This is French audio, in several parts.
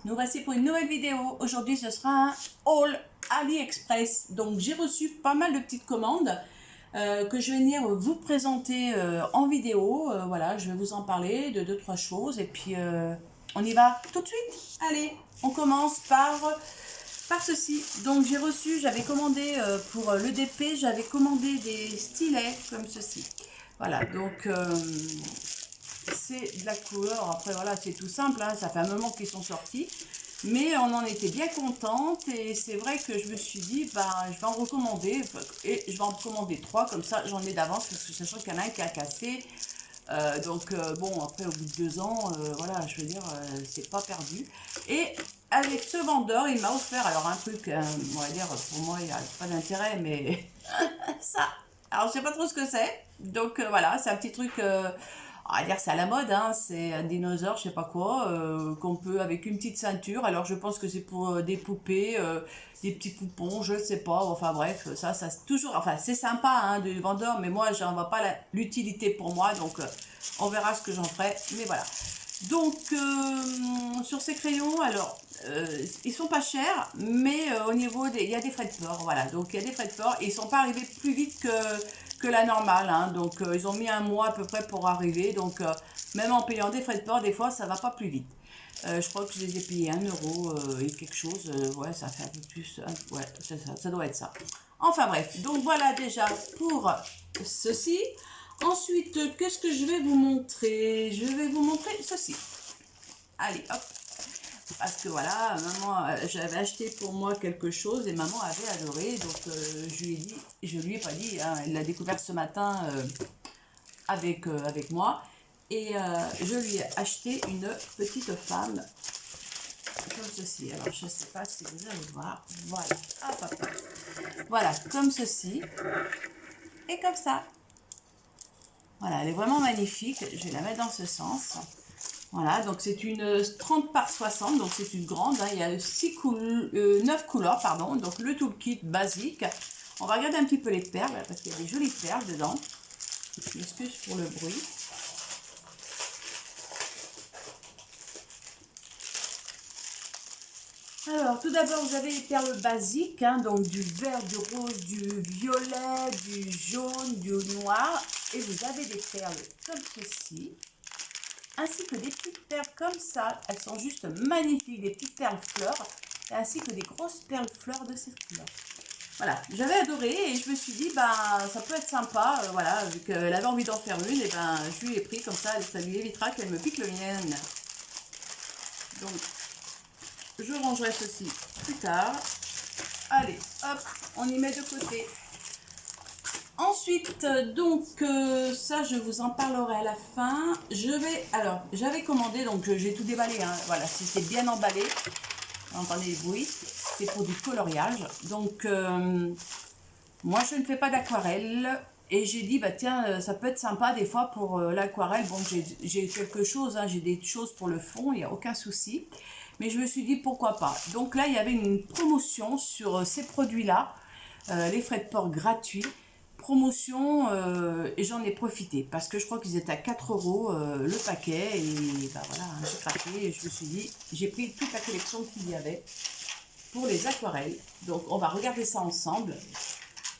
Nous voici pour une nouvelle vidéo. Aujourd'hui, ce sera un haul AliExpress. Donc, j'ai reçu pas mal de petites commandes que je vais venir vous présenter en vidéo. Voilà, je vais vous en parler de 2-3 choses. Et puis, on y va tout de suite. Allez, on commence par ceci. Donc, j'ai reçu, j'avais commandé pour l'EDP, j'avais commandé des stylets comme ceci. Voilà, donc... c'est de la couleur, après voilà, c'est tout simple, hein, ça fait un moment qu'ils sont sortis, mais on en était bien contente et c'est vrai que je me suis dit, je vais en recommander, et je vais en commander 3, comme ça j'en ai d'avance, parce que sachant qu'il y en a un qui a cassé, bon, après au bout de 2 ans, voilà, je veux dire, c'est pas perdu. Et avec ce vendeur, il m'a offert, alors un truc, on va dire, pour moi, il n'y a pas d'intérêt, mais ça, alors je sais pas trop ce que c'est, donc voilà, c'est un petit truc... on va dire c'est à la mode, hein, c'est un dinosaure, je sais pas quoi, qu'on peut avec une petite ceinture. Alors je pense que c'est pour des poupées, des petits poupons, je sais pas. Enfin bref, ça c'est toujours, enfin c'est sympa hein, du vendeur, mais moi j'en vois pas l'utilité pour moi, donc on verra ce que j'en ferai. Mais voilà. Donc sur ces crayons, alors ils sont pas chers, mais au niveau des, il y a des frais de port, voilà. Donc il y a des frais de port et ils sont pas arrivés plus vite que la normale, hein. Donc ils ont mis un mois à peu près pour arriver, donc même en payant des frais de port, des fois ça va pas plus vite. Je crois que je les ai payés 1 euro et quelque chose, ouais ça fait un peu plus, ouais ça doit être ça. Enfin bref, donc voilà déjà pour ceci. Ensuite, qu'est-ce que je vais vous montrer? Je vais vous montrer ceci. Allez, hop. Parce que voilà, maman, j'avais acheté pour moi quelque chose et maman avait adoré. Donc, je lui ai pas dit, hein, elle l'a découvert ce matin avec moi. Et je lui ai acheté une petite femme comme ceci. Alors, je ne sais pas si vous allez voir. Voilà, hop, hop, hop. Voilà, comme ceci. Et comme ça. Voilà, elle est vraiment magnifique. Je vais la mettre dans ce sens. Voilà, donc c'est une 30 par 60, donc c'est une grande. Hein, il y a 9 couleurs, pardon. Donc le toolkit basique. On va regarder un petit peu les perles, parce qu'il y a des jolies perles dedans. Je m'excuse pour le bruit. Alors, tout d'abord, vous avez les perles basiques, hein, donc du vert, du rose, du violet, du jaune, du noir. Et vous avez des perles comme ceci, ainsi que des petites perles comme ça. Elles sont juste magnifiques, des petites perles fleurs, ainsi que des grosses perles fleurs de cette couleur. Voilà, j'avais adoré et je me suis dit, ça peut être sympa, voilà, vu qu'elle avait envie d'en faire une, et je lui ai pris comme ça lui évitera qu'elle me pique le mien. Donc, je rangerai ceci plus tard. Allez, hop, on y met de côté. Ensuite, donc, ça, je vous en parlerai à la fin. Alors, j'avais commandé, donc j'ai tout déballé, hein, voilà, c'était bien emballé. Vous entendez les bruits, c'est pour du coloriage. Donc, moi, je ne fais pas d'aquarelle. Et j'ai dit, tiens, ça peut être sympa des fois pour l'aquarelle. Bon, j'ai quelque chose, hein, j'ai des choses pour le fond, il n'y a aucun souci. Mais je me suis dit, pourquoi pas. Donc là, il y avait une promotion sur ces produits-là, les frais de port gratuits. Promotion, et j'en ai profité parce que je crois qu'ils étaient à 4 € le paquet. Et voilà, hein, j'ai craqué et je me suis dit, j'ai pris toute la collection qu'il y avait pour les aquarelles. Donc, on va regarder ça ensemble.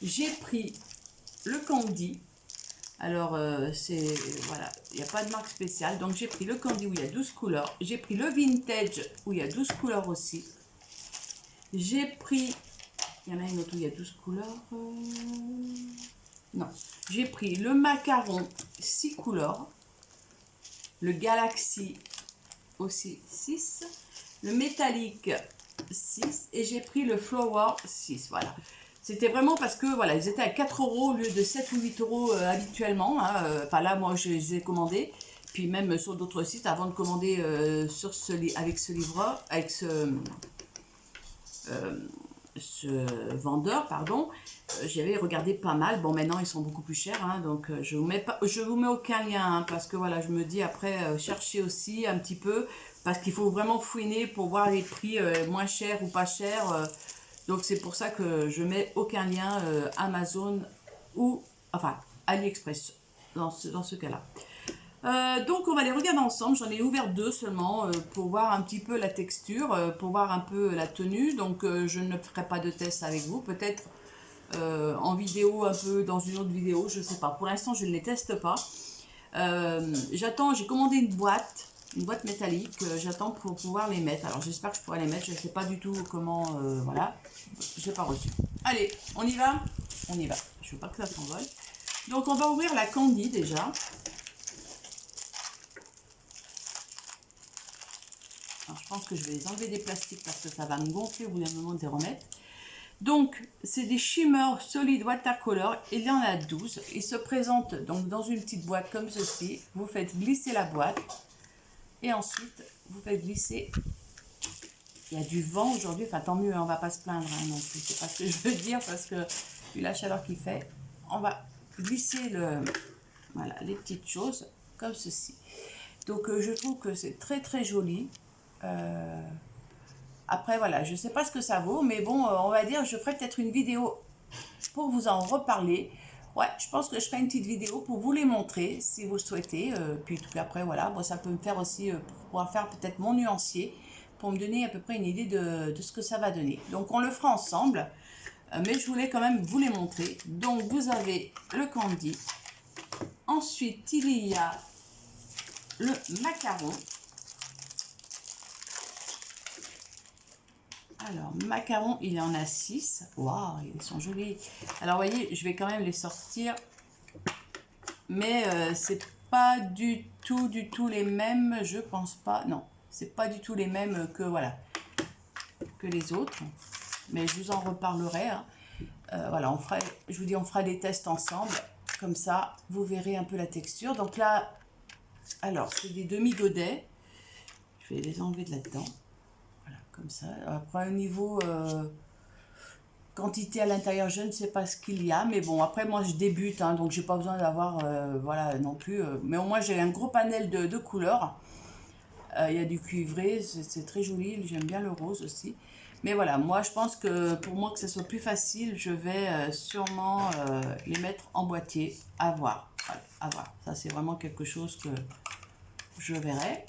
J'ai pris le Candy. Alors, voilà, il n'y a pas de marque spéciale. Donc, j'ai pris le Candy où il y a 12 couleurs. J'ai pris le Vintage où il y a 12 couleurs aussi. J'ai pris, il y en a une autre où il y a 12 couleurs. Non, j'ai pris le Macaron 6 couleurs. Le Galaxy aussi 6. Le Métallique 6. Et j'ai pris le Flower 6. Voilà. C'était vraiment parce que, voilà, ils étaient à 4 € au lieu de 7 ou 8 € habituellement. Hein. Enfin là, moi, je les ai commandés. Puis même sur d'autres sites, avant de commander avec ce livreur, avec ce vendeur, pardon, j'avais regardé pas mal. Bon, maintenant, ils sont beaucoup plus chers. Hein, donc, je vous mets aucun lien. Hein, parce que, voilà, je me dis après, chercher aussi un petit peu. Parce qu'il faut vraiment fouiner pour voir les prix moins chers ou pas chers. Donc c'est pour ça que je mets aucun lien Amazon ou, enfin, AliExpress dans ce cas-là. Donc on va les regarder ensemble, j'en ai ouvert 2 seulement pour voir un petit peu la texture, pour voir un peu la tenue, donc je ne ferai pas de test avec vous, peut-être en vidéo, un peu dans une autre vidéo, je sais pas, pour l'instant je ne les teste pas. J'attends, j'ai commandé une boîte métallique, j'attends pour pouvoir les mettre, alors j'espère que je pourrai les mettre, je ne sais pas du tout comment, voilà, je n'ai pas reçu. Allez, on y va? On y va, je veux pas que ça s'envole. Donc on va ouvrir la Candy déjà. Alors, je pense que je vais les enlever des plastiques parce que ça va me gonfler au bout d'un moment de les remettre. Donc, c'est des Shimmer Solid Watercolor. Il y en a 12. Ils se présentent donc dans une petite boîte comme ceci. Vous faites glisser la boîte. Et ensuite, vous faites glisser. Il y a du vent aujourd'hui. Enfin, tant mieux, on ne va pas se plaindre hein, non plus. C'est pas ce que je veux dire parce que, vu la chaleur qu'il fait, on va glisser voilà, les petites choses comme ceci. Donc, je trouve que c'est très très joli. Après, voilà, je ne sais pas ce que ça vaut, mais bon, on va dire, je ferai peut-être une vidéo pour vous en reparler. Ouais, je pense que je ferai une petite vidéo pour vous les montrer, si vous le souhaitez. Puis après, voilà, bon, ça peut me faire aussi, pour pouvoir faire peut-être mon nuancier, pour me donner à peu près une idée de ce que ça va donner. Donc, on le fera ensemble, mais je voulais quand même vous les montrer. Donc, vous avez le candy. Ensuite, il y a le macaron. Alors, macarons, il y en a 6. Waouh, ils sont jolis. Alors, vous voyez, je vais quand même les sortir. Mais c'est pas du tout les mêmes, je pense pas. Non, c'est pas du tout les mêmes que, voilà, que les autres. Mais je vous en reparlerai. Hein. Voilà, je vous dis, on fera des tests ensemble. Comme ça, vous verrez un peu la texture. Donc là, alors, c'est des demi-godets. Je vais les enlever de là-dedans. Voilà, comme ça. Après, au niveau quantité à l'intérieur, je ne sais pas ce qu'il y a. Mais bon, après, moi, je débute. Hein, donc, j'ai pas besoin d'avoir, voilà, non plus. Mais au moins, j'ai un gros panel de couleurs. Il y a du cuivré, c'est très joli. J'aime bien le rose aussi. Mais voilà, moi, je pense que pour moi, que ce soit plus facile, je vais sûrement les mettre en boîtier. À voir. Voilà, à voir. Ça, c'est vraiment quelque chose que je verrai.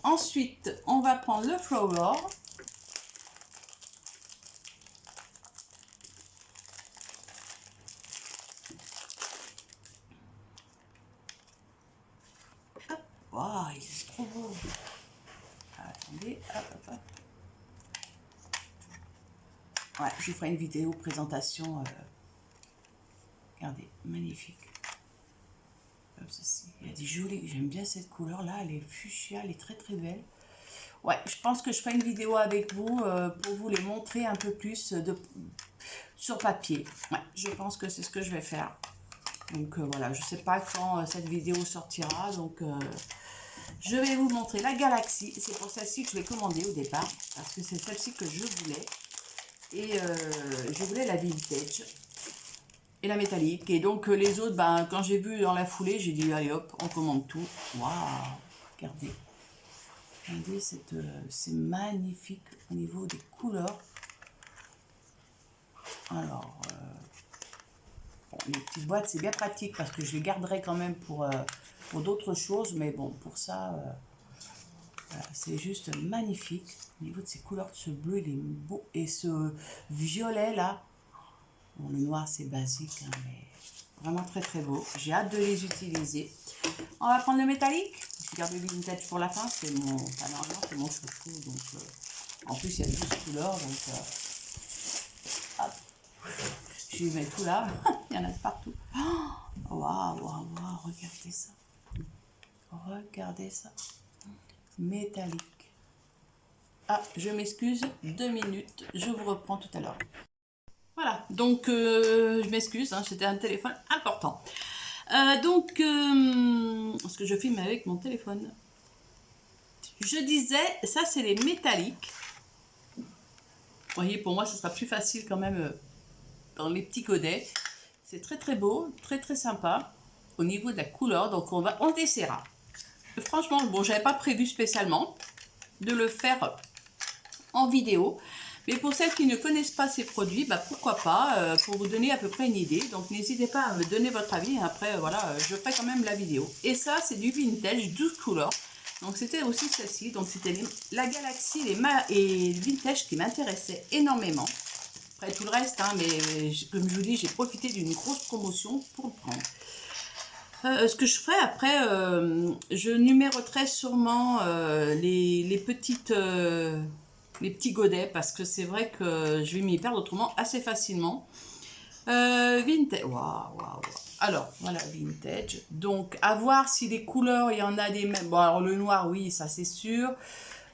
Ensuite, on va prendre le flower. Hop, wow, il est trop beau. Attendez, hop, hop, hop. Ouais, je vous ferai une vidéo présentation. Regardez, magnifique. Comme ceci. Il y a des jolis. J'aime bien cette couleur là. Elle est fuchsia, elle est très très belle. Ouais, je pense que je ferai une vidéo avec vous pour vous les montrer un peu plus sur papier. Ouais, je pense que c'est ce que je vais faire. Donc voilà, je ne sais pas quand cette vidéo sortira. Donc je vais vous montrer la Galaxy. C'est pour celle-ci que je l'ai commandée au départ. Parce que c'est celle-ci que je voulais. Et je voulais la vintage. Et la métallique. Et donc les autres, ben, quand j'ai vu dans la foulée, j'ai dit allez hop, on commande tout. Waouh, regardez. Regardez, c'est magnifique au niveau des couleurs. Alors, bon, les petites boîtes, c'est bien pratique parce que je les garderai quand même pour d'autres choses. Mais bon, pour ça, voilà, c'est juste magnifique. Au niveau de ces couleurs, de ce bleu, il est beau. Et ce violet là, bon, le noir c'est basique, hein, mais vraiment très très beau. J'ai hâte de les utiliser. On va prendre le métallique. Je garde le vintage pour la fin. C'est mon, enfin, normalement c'est mon chouchou. Donc, en plus il y a 12 couleurs. Donc, hop. Je vais mettre tout là. Il y en a de partout. Waouh, waouh, waouh. Regardez ça. Regardez ça. Métallique. Ah, je m'excuse. 2 minutes. Je vous reprends tout à l'heure. Voilà, donc je m'excuse, hein, c'était un téléphone important. Parce que je filme avec mon téléphone. Je disais, ça c'est les métalliques. Vous voyez, pour moi, ce sera plus facile quand même dans les petits godets. C'est très très beau, très très sympa au niveau de la couleur. Donc on essaiera. Franchement, bon, j'avais pas prévu spécialement de le faire en vidéo. Mais pour celles qui ne connaissent pas ces produits, bah, pourquoi pas, pour vous donner à peu près une idée. Donc n'hésitez pas à me donner votre avis, et après voilà, je ferai quand même la vidéo. Et ça, c'est du vintage, 12 couleurs. Donc c'était aussi celle-ci, donc c'était la Galaxy et le vintage qui m'intéressait énormément. Après tout le reste, hein, mais comme je vous dis, j'ai profité d'une grosse promotion pour le prendre. Ce que je ferai après, je numéroterai sûrement les petits godets, parce que c'est vrai que je vais m'y perdre autrement assez facilement. Vintage, waouh. Alors, voilà, vintage. Donc, à voir si les couleurs, il y en a des mêmes. Bon, alors le noir, oui, ça c'est sûr.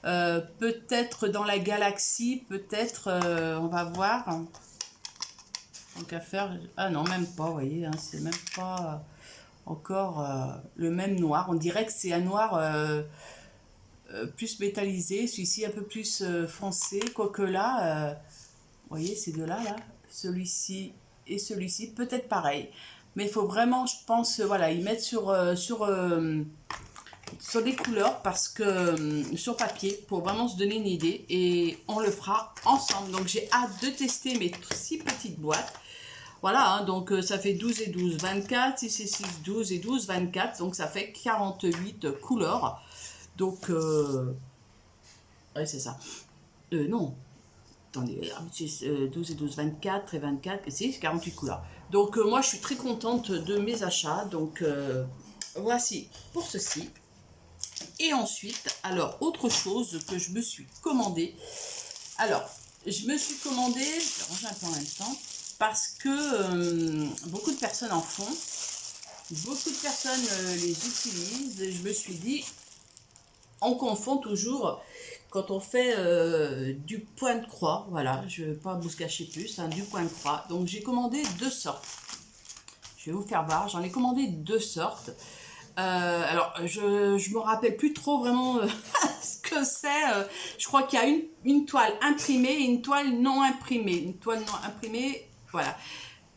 Peut-être dans la Galaxy, peut-être, on va voir. Donc à faire, ah non, même pas, vous voyez, hein, c'est même pas encore le même noir. On dirait que c'est un noir plus métallisé, celui-ci un peu plus foncé, quoique là, vous voyez, ces deux-là, là, celui-ci et celui-ci, peut-être pareil. Mais il faut vraiment, je pense, voilà, y mettre sur des couleurs, parce que sur papier, pour vraiment se donner une idée, et on le fera ensemble. Donc j'ai hâte de tester mes 6 petites boîtes. Voilà, hein, donc ça fait 12 et 12, 24, 6 et 6, 12 et 12, 24, donc ça fait 48 couleurs. Donc, ouais, c'est ça. Non, attendez, 12 et 12, 24 et 24, c'est 48 couleurs. Donc moi je suis très contente de mes achats, donc voici pour ceci. Et ensuite, alors autre chose que je me suis commandé, alors je me suis commandé, je vais ranger un peu en même temps, parce que beaucoup de personnes en font, beaucoup de personnes les utilisent, et je me suis dit, on confond toujours quand on fait du point de croix, voilà, je ne vais pas vous cacher plus, hein, du point de croix. Donc j'ai commandé 2 sortes. Je vais vous faire voir, j'en ai commandé 2 sortes. Alors je me rappelle plus trop vraiment ce que c'est. Je crois qu'il y a une toile imprimée et une toile non imprimée. Une toile non imprimée, voilà.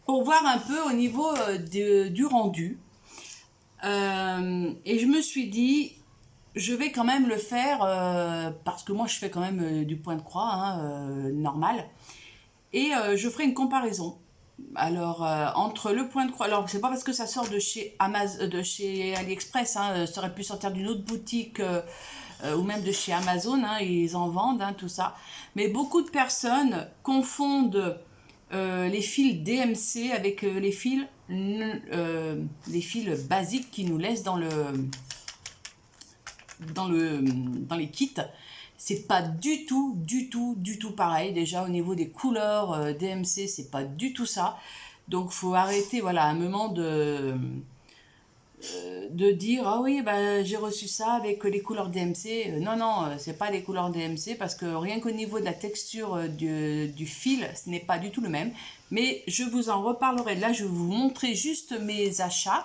Pour voir un peu au niveau du rendu. Et je me suis dit, je vais quand même le faire, parce que moi je fais quand même du point de croix, hein, normal. Et je ferai une comparaison. Alors, entre le point de croix, alors c'est pas parce que ça sort de chez Amazon, de chez AliExpress, hein, ça aurait pu sortir d'une autre boutique ou même de chez Amazon, hein, ils en vendent, hein, tout ça. Mais beaucoup de personnes confondent les fils DMC avec les fils basiques qui nous laissent dans les kits. C'est pas du tout pareil. Déjà au niveau des couleurs DMC, c'est pas du tout ça. Donc faut arrêter, voilà, à un moment de dire ah oui, bah, j'ai reçu ça avec les couleurs DMC. Non, c'est pas des couleurs DMC, parce que rien qu'au niveau de la texture du fil, ce n'est pas du tout le même. Mais je vous en reparlerai. Là, je vais vous montrer juste mes achats.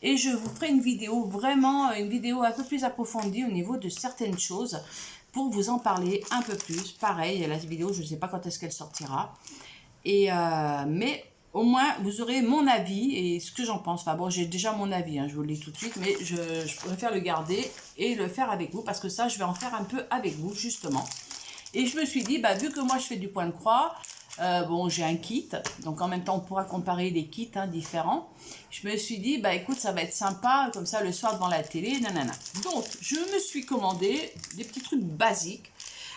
Et je vous ferai une vidéo, vraiment une vidéo un peu plus approfondie au niveau de certaines choses, pour vous en parler un peu plus. Pareil, la vidéo, je ne sais pas quand est-ce qu'elle sortira. Et, mais au moins, vous aurez mon avis et ce que j'en pense. Enfin bon, j'ai déjà mon avis, hein, je vous le dis tout de suite, mais je préfère le garder et le faire avec vous, parce que ça, je vais en faire un peu avec vous, justement. Et je me suis dit, bah, vu que moi, je fais du point de croix, bon, j'ai un kit, donc en même temps, on pourra comparer des kits, hein, différents. Je me suis dit, bah écoute, ça va être sympa, comme ça, le soir devant la télé, nanana. Donc, je me suis commandé des petits trucs basiques.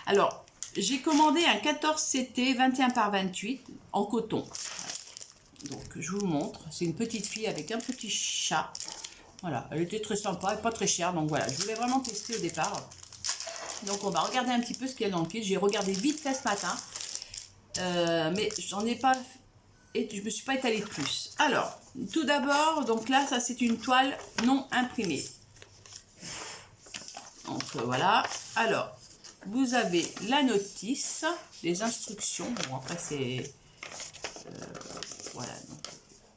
Alors, j'ai commandé un 14CT 21 par 28 en coton. Donc, je vous montre. C'est une petite fille avec un petit chat. Voilà, elle était très sympa et pas très chère. Donc voilà, je voulais vraiment tester au départ. Donc, on va regarder un petit peu ce qu'il y a dans le kit. J'ai regardé vite fait ce matin. Mais j'en ai pas, et je me suis pas étalée de plus. Alors, tout d'abord, donc là, ça c'est une toile non imprimée. Donc voilà. Alors, vous avez la notice, les instructions. Bon, après c'est voilà.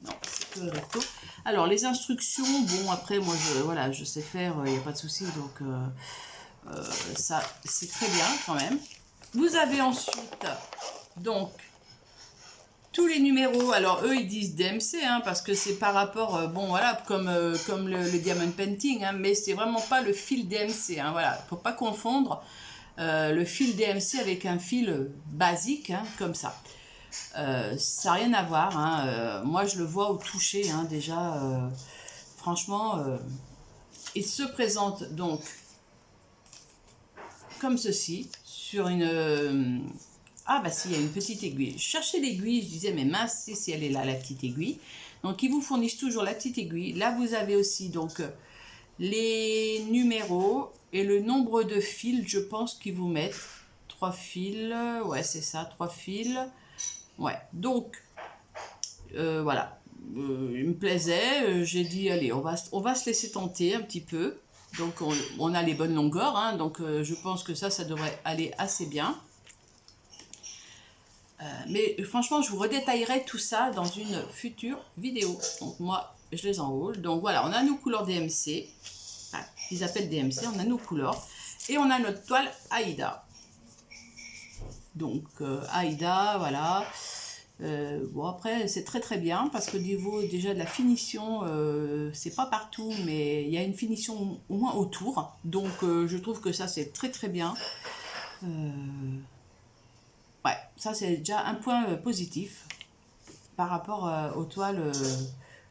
Non, c'est que recto. Alors les instructions. Bon, après moi voilà, je sais faire. Il n'y a pas de souci. Donc ça c'est très bien quand même. Vous avez ensuite donc tous les numéros. Alors eux ils disent DMC, hein, parce que c'est par rapport bon voilà, comme le diamond painting, hein, mais c'est vraiment pas le fil DMC, hein, voilà, faut pas confondre. le fil DMC avec un fil basique, hein, comme ça. Ça n'a rien à voir, hein. Moi je le vois au toucher, hein, déjà, franchement, il se présente donc comme ceci, sur une... ah bah si, il y a une petite aiguille. Je cherchais l'aiguille, je disais mais mince, si elle est là, la petite aiguille. Donc ils vous fournissent toujours la petite aiguille. Là vous avez aussi donc les numéros et le nombre de fils, je pense qu'ils vous mettent. 3 fils, ouais c'est ça, 3 fils. Ouais, donc voilà. Il me plaisait, j'ai dit allez, on va se laisser tenter un petit peu. Donc on a les bonnes longueurs, hein, donc je pense que ça devrait aller assez bien. Mais franchement, je vous redétaillerai tout ça dans une future vidéo. Donc moi, je les enroule. Donc voilà, on a nos couleurs DMC. Enfin, ils appellent DMC, on a nos couleurs. Et on a notre toile Aïda. Donc Aïda, voilà. Bon après, c'est très bien parce que au niveau déjà de la finition, c'est pas partout, mais il y a une finition au moins autour. Donc je trouve que ça, c'est très bien. Ouais, ça c'est déjà un point positif par rapport aux toiles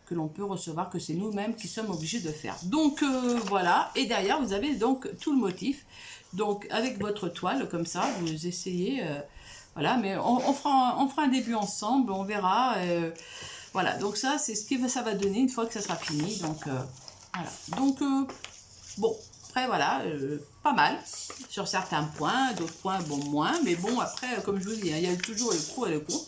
que l'on peut recevoir, que c'est nous-mêmes qui sommes obligés de faire. Donc voilà, et derrière vous avez donc tout le motif. Donc avec votre toile comme ça, vous essayez, voilà, mais on fera un début ensemble, on verra. Voilà, donc ça c'est ce que ça va donner une fois que ça sera fini. Donc voilà, donc bon. Après, voilà, pas mal sur certains points, d'autres points, bon, moins. Mais bon, après, comme je vous dis, hein, il y a toujours le pro et le contre.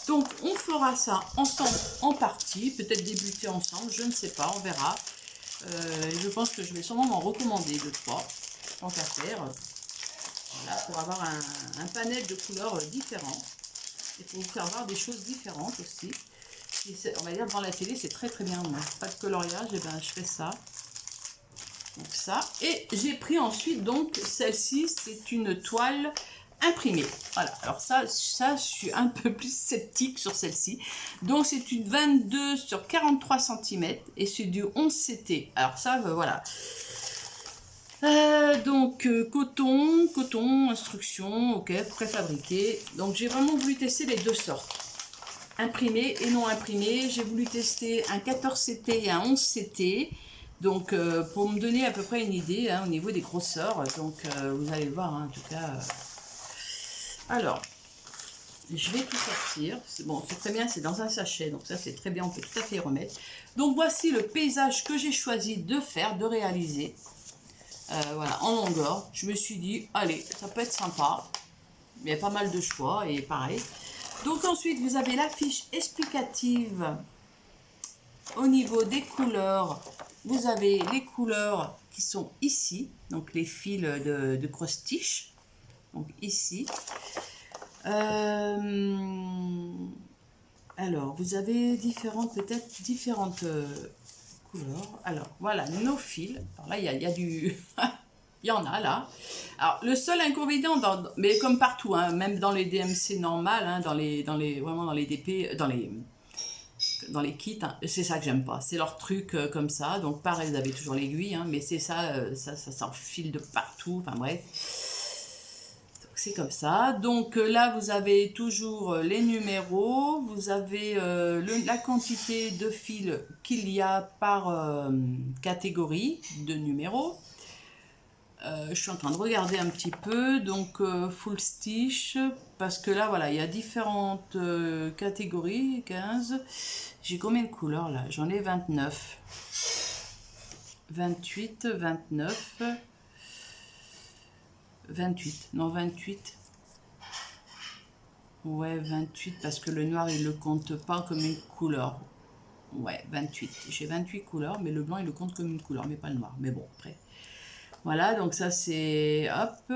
Donc, on fera ça ensemble en partie, peut-être débuter ensemble, je ne sais pas, on verra. Je pense que je vais sûrement m'en recommander 2-3, tant qu'à faire. Voilà, pour avoir un panel de couleurs différents. Et pour vous faire voir des choses différentes aussi. On va dire, devant la télé, c'est très bien. Moi. Pas de coloriage, et ben je fais ça. Donc ça, et j'ai pris ensuite donc celle-ci, c'est une toile imprimée. Voilà, alors ça je suis un peu plus sceptique sur celle-ci. Donc c'est une 22 sur 43 cm et c'est du 11 CT. Alors ça, voilà. Donc coton, instruction, ok, préfabriqué. Donc j'ai vraiment voulu tester les deux sortes. Imprimé et non imprimé. J'ai voulu tester un 14 CT et un 11 CT. Donc, pour me donner à peu près une idée hein, au niveau des grosseurs, donc vous allez voir hein, en tout cas. Alors, je vais tout sortir. Bon, c'est très bien, c'est dans un sachet, donc ça c'est très bien, on peut tout à fait y remettre. Donc voici le paysage que j'ai choisi de faire, de réaliser. Voilà, en longueur. Je me suis dit, allez, ça peut être sympa. Il y a pas mal de choix et pareil. Donc ensuite, vous avez la fiche explicative au niveau des couleurs. Vous avez les couleurs qui sont ici, donc les fils de cross-stitch, donc ici. Alors, vous avez peut-être différentes couleurs. Alors, voilà, nos fils. Alors là, il y a du... il y en a là. Alors, le seul inconvénient, mais comme partout, hein, même dans les DMC normales, hein, vraiment dans les DP, dans les kits, hein, c'est ça que j'aime pas, c'est leur truc comme ça. Donc pareil, vous avez toujours l'aiguille, hein, mais c'est ça, ça s'enfile de partout, enfin bref. C'est comme ça. Donc là, vous avez toujours les numéros, vous avez la quantité de fils qu'il y a par catégorie de numéros. Je suis en train de regarder un petit peu, donc full stitch, parce que là, voilà, il y a différentes catégories, 15. J'ai combien de couleurs là? J'en ai 29. 28, 29, 28, non 28. Ouais, 28, parce que le noir, il ne le compte pas comme une couleur. Ouais, 28. J'ai 28 couleurs, mais le blanc, il le compte comme une couleur, mais pas le noir. Mais bon, après... Voilà, donc ça c'est... Hop.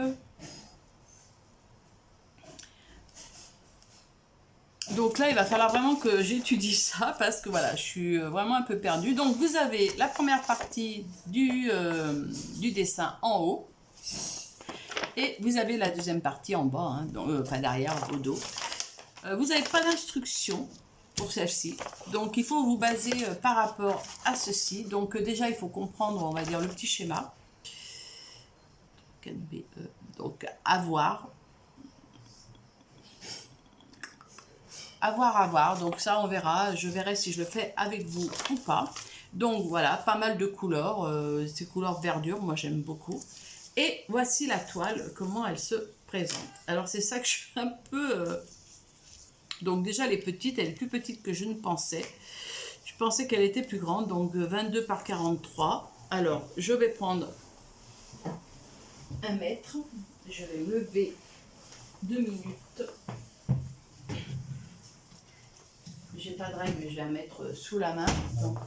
Donc là, il va falloir vraiment que j'étudie ça parce que voilà, je suis vraiment un peu perdue. Donc vous avez la première partie du dessin en haut. Et vous avez la deuxième partie en bas, hein, enfin derrière, au dos. Vous n'avez pas d'instruction pour celle-ci. Donc il faut vous baser par rapport à ceci. Donc déjà, il faut comprendre, on va dire, le petit schéma. 4BE, Donc, à voir. À voir, à voir. Donc, ça, on verra. Je verrai si je le fais avec vous ou pas. Donc, voilà, pas mal de couleurs. Ces couleurs verdure, moi, j'aime beaucoup. Et voici la toile, comment elle se présente. Alors, c'est ça que je suis un peu... Donc, déjà, elle est petite. Elle est plus petite que je ne pensais. Je pensais qu'elle était plus grande. Donc, 22 par 43. Alors, je vais prendre 1 mètre. Je vais lever 2 minutes. J'ai pas de règle, mais je vais la mettre sous la main. Donc,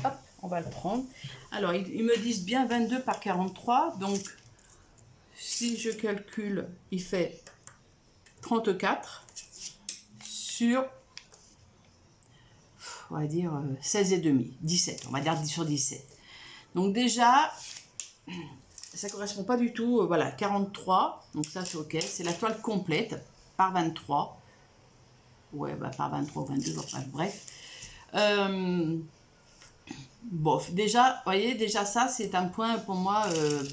hop, on va le prendre. Alors, ils me disent bien 22 par 43. Donc, si je calcule, il fait 34 sur, on va dire, 16,5. 17, on va dire 10 sur 17. Donc, déjà, ça ne correspond pas du tout. Voilà, 43. Donc, ça, c'est OK. C'est la toile complète par 23. Ouais, bah, par 23 ou 22, enfin, bref. Bof, déjà, vous voyez, déjà ça, c'est un point pour moi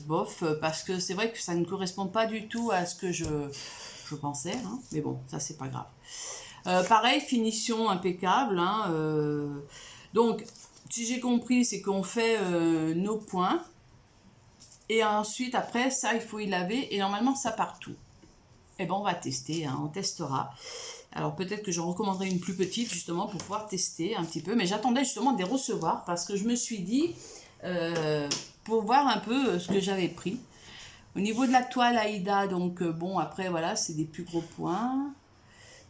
bof, parce que c'est vrai que ça ne correspond pas du tout à ce que je pensais, hein, mais bon, ça, c'est pas grave. Pareil, finition impeccable, hein, donc, si j'ai compris, c'est qu'on fait nos points, et ensuite, après, ça, il faut y laver, et normalement, ça part tout. Et ben, on va tester, hein, on testera. Alors peut-être que j'en recommanderai une plus petite justement pour pouvoir tester un petit peu. Mais j'attendais justement de les recevoir parce que je me suis dit, pour voir un peu ce que j'avais pris. Au niveau de la toile Aïda, donc bon après voilà, c'est des plus gros points.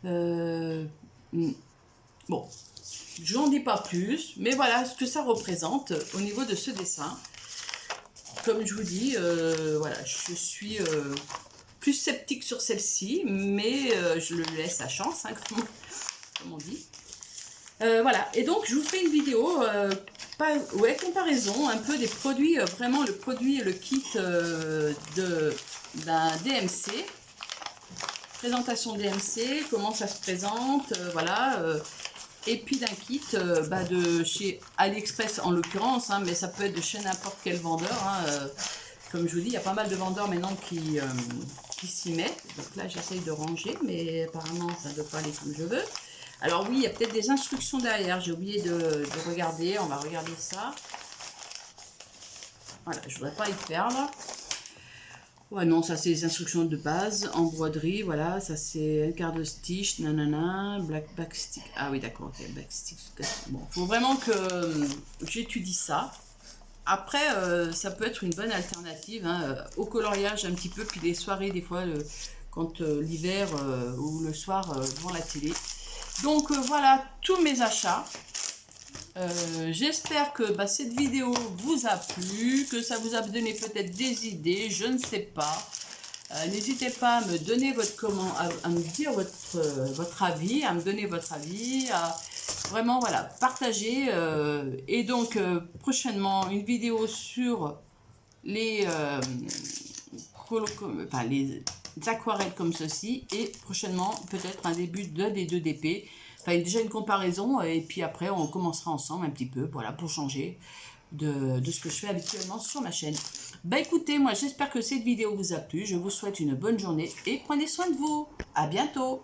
Bon, je n'en dis pas plus. Mais voilà ce que ça représente au niveau de ce dessin. Comme je vous dis, voilà, je suis... plus sceptique sur celle-ci, mais je le laisse à chance, hein, comme on dit. Voilà, et donc je vous fais une vidéo, comparaison un peu des produits, vraiment le produit, le kit d'un DMC. Présentation DMC, comment ça se présente, voilà. Et puis d'un kit de chez AliExpress en l'occurrence, hein, mais ça peut être de chez n'importe quel vendeur. Hein, comme je vous dis, il y a pas mal de vendeurs maintenant qui s'y mettent. Donc là, j'essaye de ranger, mais apparemment, ça ne doit pas aller comme je veux. Alors oui, il y a peut-être des instructions derrière. J'ai oublié de regarder. On va regarder ça. Voilà, je ne voudrais pas y perdre. Ouais, non, ça, c'est les instructions de base. En broderie, voilà. Ça, c'est un quart de stitch, nanana. Black backstick. Ah oui, d'accord, ok. Backstick. Bon, il faut vraiment que j'étudie ça. Après, ça peut être une bonne alternative hein, au coloriage un petit peu, puis des soirées des fois, quand l'hiver ou le soir devant la télé. Donc voilà tous mes achats. J'espère que cette vidéo vous a plu, que ça vous a donné peut-être des idées, je ne sais pas. N'hésitez pas à me donner à me dire votre avis, à me donner votre avis, vraiment voilà, partager et donc prochainement une vidéo sur les aquarelles comme ceci et prochainement peut-être un début des 2DP, enfin déjà une comparaison et puis après on commencera ensemble un petit peu voilà pour changer de ce que je fais habituellement sur ma chaîne. Bah écoutez, moi j'espère que cette vidéo vous a plu, je vous souhaite une bonne journée et prenez soin de vous, à bientôt.